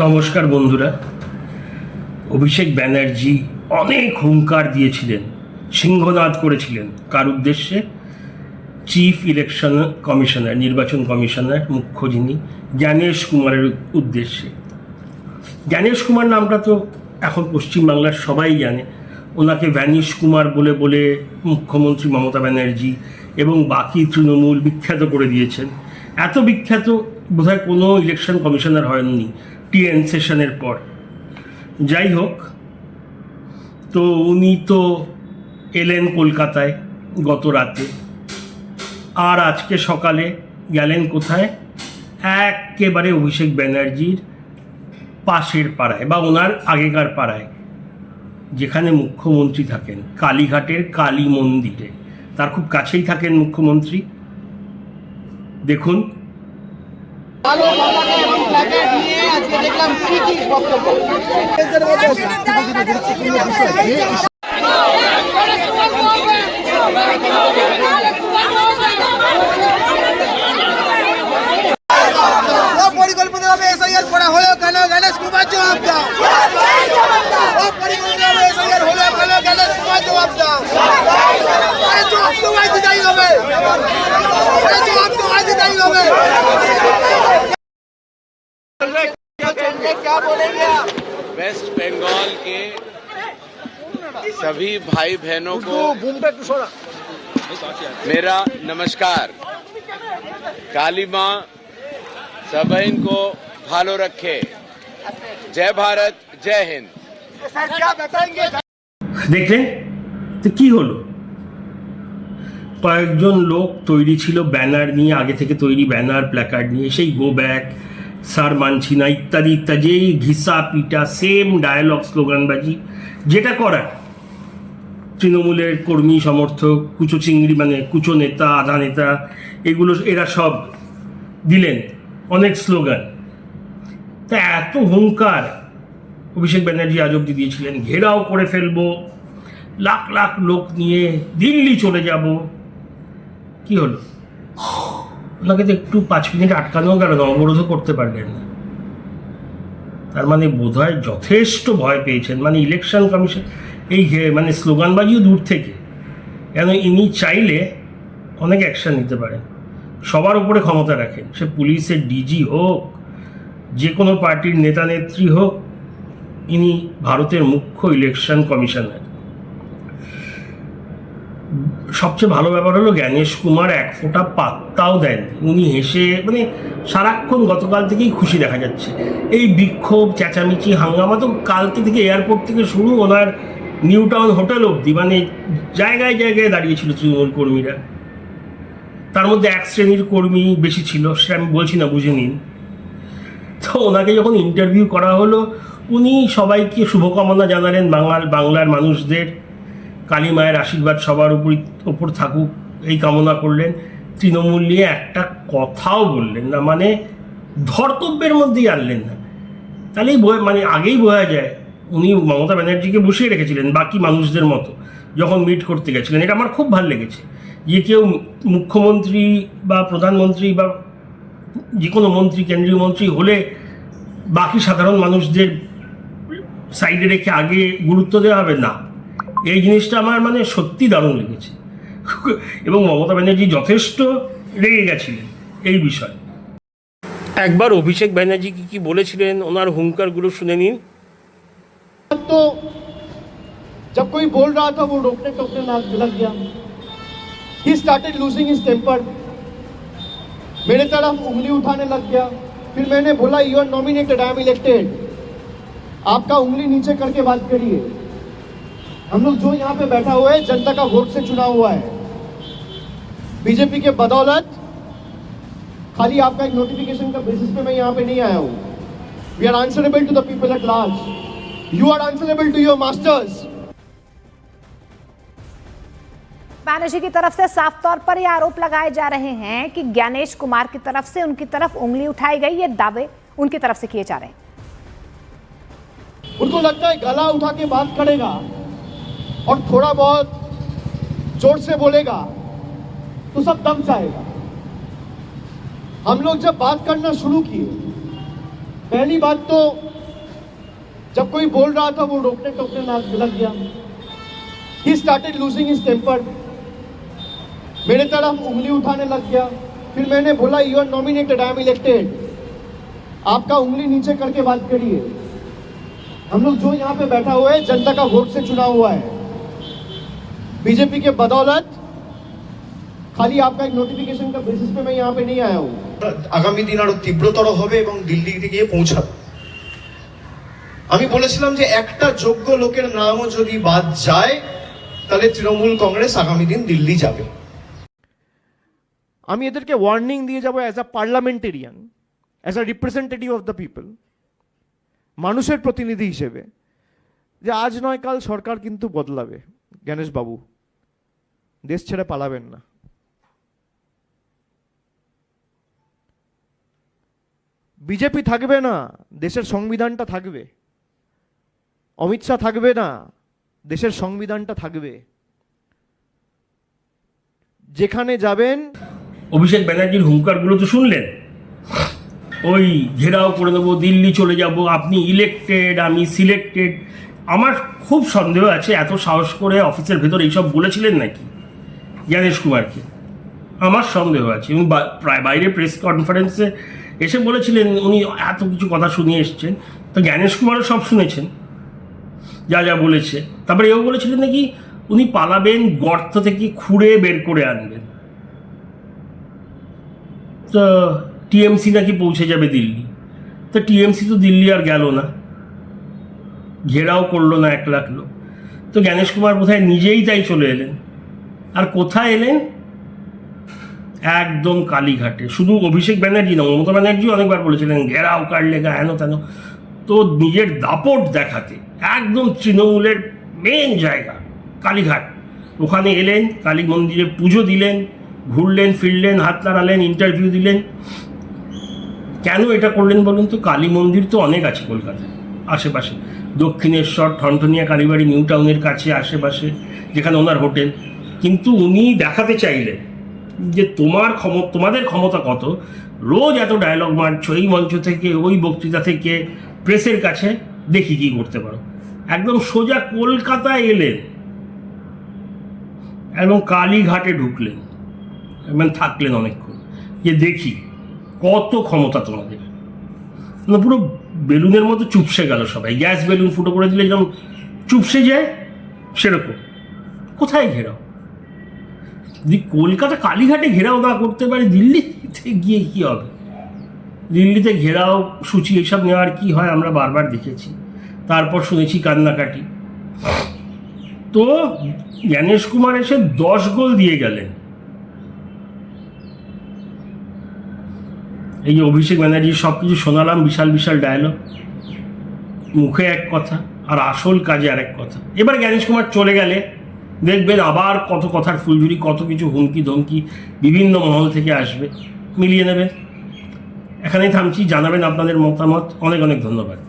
নমস্কার বন্ধুরা। অভিষেক ব্যানার্জি অনেক হুঙ্কার দিয়েছিলেন, সিংহনাদ করেছিলেন কার উদ্দেশ্যে? চিফ ইলেকশন কমিশনার, নির্বাচন কমিশনার মুখ্য যিনি, জ্ঞানেশ কুমারের উদ্দেশ্যে। জ্ঞানেশ কুমার নামটা তো এখন পশ্চিমবাংলার সবাই জানে। ওনাকে ভ্যানিশ কুমার বলে বলে মুখ্যমন্ত্রী মমতা ব্যানার্জি এবং বাকি তৃণমূল বিখ্যাত করে দিয়েছেন। এত বিখ্যাত বোধহয় কোনো ইলেকশন কমিশনার হয়নি টিএন সেশনের পর। যাই হোক, তো উনি তো এলেন কলকাতায় গত রাতে, আর আজকে সকালে গেলেন কোথায়? একেবারে অভিষেক ব্যানার্জির পাশের পাড়ায় বা ওনার আগেকার পাড়ায়, যেখানে মুখ্যমন্ত্রী থাকেন, কালীঘাটের কালী মন্দিরে। তার খুব কাছেই থাকেন মুখ্যমন্ত্রী। দেখুন। পরিকল্পিতভাবে এসআইআর করা হলো কেন? গণেশ কুমার জবাব দাও। পরিকল্পিতভাবে এসআইআর হলো কেন? গণেশ কুমার জবাব দাও। জবাব তো ভাই দিতেই হবে, জবাব তো ভাই দিতেই হবে। क्या बोलेंगे आप? वेस्ट बंगाल के सभी भाई बहनों को मेरा नमस्कार। काली माँ सभी को भालो रखे। जय भारत, जय हिंद। सर क्या बताएंगे? দেখলেন তো কি হলো? কয়েকজন লোক তৈরি ছিল ব্যানার নিয়ে, আগে থেকে তৈরি ব্যানার প্ল্যাকার্ড নিয়ে, সেই গো ব্যাক, সার মানছি না ইত্যাদি ইত্যাদি, ঘিসা পিটা সেম ডায়ালগ স্লোগানবাজি, যেটা করার তৃণমূলের কর্মী সমর্থক, কুচো চিংড়ি মানে কুচো নেতা, আধা নেতা, এগুলো এরা সব দিলেন অনেক স্লোগান। তা এত হুঙ্কার অভিষেক ব্যানার্জি আজ অব্দি দিয়েছিলেন, ঘেরাও করে ফেলবো, লাখ লাখ লোক নিয়ে দিল্লি চলে যাব। কি হলো? ওনাকে তো একটু 5 মিনিট আটকানো গেল না, অবরোধও করতে পারলেন না। তার মানে বোধহয় যথেষ্ট ভয় পেয়েছেন, মানে ইলেকশন কমিশন এই মানে স্লোগানবাজিও দূর থেকে, কেন ইনি চাইলে অনেক অ্যাকশান নিতে পারেন, সবার উপরে ক্ষমতা রাখেন, সে পুলিশের ডিজি হোক, যে কোনো পার্টির নেতা নেত্রী হোক, ইনি ভারতের মুখ্য ইলেকশন কমিশনার। সবচেয়ে ভালো ব্যাপার হলো জ্ঞানেশ কুমার এক ফোঁটা পাত্তাও দেন। উনি হেসে মানে সারাক্ষণ গতকাল থেকেই খুশি দেখা যাচ্ছে। এই বিক্ষোভ, চেঁচামেচি, হাঙ্গামা তো কালকে থেকে এয়ারপোর্ট থেকে শুরু, ওনার নিউ টাউন হোটেল অবধি, মানে জায়গায় জায়গায় দাঁড়িয়েছিল তৃণমূল কর্মীরা। তার মধ্যে এক শ্রেণীর কর্মী বেশি ছিল, সে আমি বলছি না, বুঝে নিন। তো ওনাকে যখন ইন্টারভিউ করা হলো, উনি সবাইকে শুভকামনা জানালেন, বাংলার মানুষদের কালী মায়ের আশীর্বাদ সবার উপর থাকুক এই কামনা করলেন। তৃণমূল নিয়ে একটা কথাও বললেন না, মানে ধর্তব্যের মধ্যেই আনলেন না। তাহলেই মানে আগেই বোঝা যায় উনি মমতা ব্যানার্জিকে বসিয়ে রেখেছিলেন বাকি মানুষদের মতো যখন মিট করতে গেছিলেন। এটা আমার খুব ভালো লেগেছে যে কেউ মুখ্যমন্ত্রী বা প্রধানমন্ত্রী বা যে কোনো মন্ত্রী, কেন্দ্রীয় মন্ত্রী হলে বাকি সাধারণ মানুষদের সাইডে রেখে আগে গুরুত্ব দেওয়া হবে না। এই জিনিসটা আমার মানে সত্যি দারুণ লেগেছে এবং মমতা ব্যানার্জি যথেষ্ট রেগে গেছিলেন এই বিষয়ে। একবার অভিষেক ব্যানার্জি কি বলেছিলেন, ওনার হুঙ্কারগুলো শুনে নিন। तो जब कोई बोल रहा था वो रोकने टोकने लग गया। He started losing his temper. मेरे तरफ उंगली उठाने लग गया। फिर मैंने बोला you are nominated, I am elected. आपका उंगली नीचे करके बात करिए। हम लोग जो यहाँ पे बैठा हुआ है जनता का वोट से चुना हुआ है। बीजेपी के बदौलत खाली आपका एक नोटिफिकेशन का बेसिस पे मैं यहाँ पे नहीं आया हूँ। We are answerable to the people at large. You are answerable to your masters. Banerjee की तरफ से साफ तौर पर ये आरोप लगाए जा रहे हैं कि ज्ञानेश कुमार की तरफ से उनकी तरफ उंगली उठाई गई। ये दावे उनकी तरफ से किए जा रहे हैं। उनको लगता है गला उठा के बात करेगा और थोड़ा बहुत जोर से बोलेगा तो सब दम जाएगा। हम लोग जब बात करना शुरू किए, पहली बात तो जब कोई बोल रहा था वो रोकने टोकने लग गया. He started losing his temper. मेरे तरफ उंगली उठाने लग गया. फिर मैंने बोला you are nominated, I am elected. आपका उंगली नीचे करके बात करिए. हम लोग जो यहाँ पे बैठा हुआ है जनता का वोट से चुना हुआ है. बीजेपी के बदौलत खाली आपका एक नोटिफिकेशन का बेसिस पे मैं यहाँ पे नहीं आया हूँ. আগামী দিন আরো তীব্রতর হবে এবং দিল্লিতে গিয়ে পৌঁছাবে. আমি বলেছিলাম যে একটা যোগ্য লোকের নামও যদি বাদ যায় তাহলে তৃণমূল কংগ্রেস আগামী দিন দিল্লি যাবে. আমি এদেরকে ওয়ার্নিং দিয়ে যাব as a parliamentarian, as a representative of the people, মানুষের প্রতিনিধি হিসেবে, যে আজ নয় কাল সরকার কিন্তু বদলাবে. গণেশ বাবু, দেশ ছেড়ে পালাবেন না. বিজেপি থাকবে না, দেশের সংবিধানটা থাকবে. অমিত শাহ থাকবে না, দেশের সংবিধানটা থাকবে. যেখানে যাবেন. অভিষেক ব্যানার্জির হুঙ্কারগুলো তো শুনলেন, ওই ঘেরাও করে দেবো, দিল্লি চলে যাব, আপনি ইলেক্টেড, আমি সিলেক্টেড. আমার খুব সন্দেহ আছে এত সাহস করে অফিসের ভেতর এইসব বলেছিলেন নাকি জ্ঞানেশ কুমারকে. আমার সন্দেহ আছে. উনি প্রায় বাইরে প্রেস কনফারেন্সে এসে বলেছিলেন উনি এত কিছু কথা শুনিয়ে এসছেন, তো জ্ঞানেশ কুমারও সব শুনেছেন যা যা বলেছে. তারপরে এও বলেছিলেন নাকি উনি পালাবেন, গর্ত থেকে খুঁড়ে বের করে আনবেন. তো টিএমসি নাকি পৌঁছে যাবে দিল্লি. তো টিএমসি তো দিল্লি আর গেল না, ঘেরাও করলো না 1 লাখ লোক. তো জ্ঞানেশ কুমার বোধহয় নিজেই তাই চলে এলেন. আর কোথায় এলেন? একদম কালীঘাটে. শুধু অভিষেক ব্যানার্জি না, মমতা ব্যানার্জিও অনেকবার বলেছিলেন ঘেরাও কাটলে গা হেন তেন. তো নিজের দাপট দেখাতে একদম তৃণমূলের মেন জায়গা কালীঘাট, ওখানে এলেন, কালী মন্দিরে পুজো দিলেন, ঘুরলেন ফিরলেন, হাত নাড়ালেন, ইন্টারভিউ দিলেন. কেন এটা করলেন বলুন তো? কালী মন্দির তো অনেক আছে কলকাতায় আশেপাশে, দক্ষিণেশ্বর, ঠনঠনিয়া কালীবাড়ি, নিউ টাউনের কাছে আশেপাশে, যেখানে ওনার হোটেল. কিন্তু উনি দেখাতে চাইলেন যে তোমাদের ক্ষমতা কত, রোজ এত ডায়লগ মারছো এই মঞ্চ থেকে, ওই বক্তৃতা থেকে, প্রেসের কাছে, দেখি কি করতে পারো. একদম সোজা কলকাতায় এলেন, একদম কালীঘাটে ঢুকলেন, এবং থাকলেন অনেকক্ষণ, যে দেখি কত ক্ষমতা তোমাদের. পুরো বেলুনের মতো চুপসে গেল সবাই. গ্যাস বেলুন ফুটো করে দিলে যেরকম চুপসে যায় সেরকম. কোথায় ঘেরাও? যদি কলকাতা কালীঘাটে ঘেরাও না করতে পারে, দিল্লিতে গিয়ে কী হবে? দিল্লিতে ঘেরাও সূচি এইসব নেওয়ার কী হয় আমরা বারবার দেখেছি. তারপর শুনেছি কান্নাকাটি. তো জ্ঞানেশ কুমার এসে 10 গোল দিয়ে গেলেন. এই যে অভিষেক ব্যানার্জি সব কিছু শোনালাম, বিশাল বিশাল ডায়লগ, মুখে এক কথা আর আসল কাজে আরেক কথা. এবার জ্ঞানেশ কুমার চলে গেলে দেখবেন আবার কত কথার ফুলঝুরি, কত কিছু হুমকি ধমকি বিভিন্ন মহল থেকে আসবে, মিলিয়ে নেবেন. এখানেই থামছি. জানাবেন আপনাদের মতামত. অনেক অনেক ধন্যবাদ.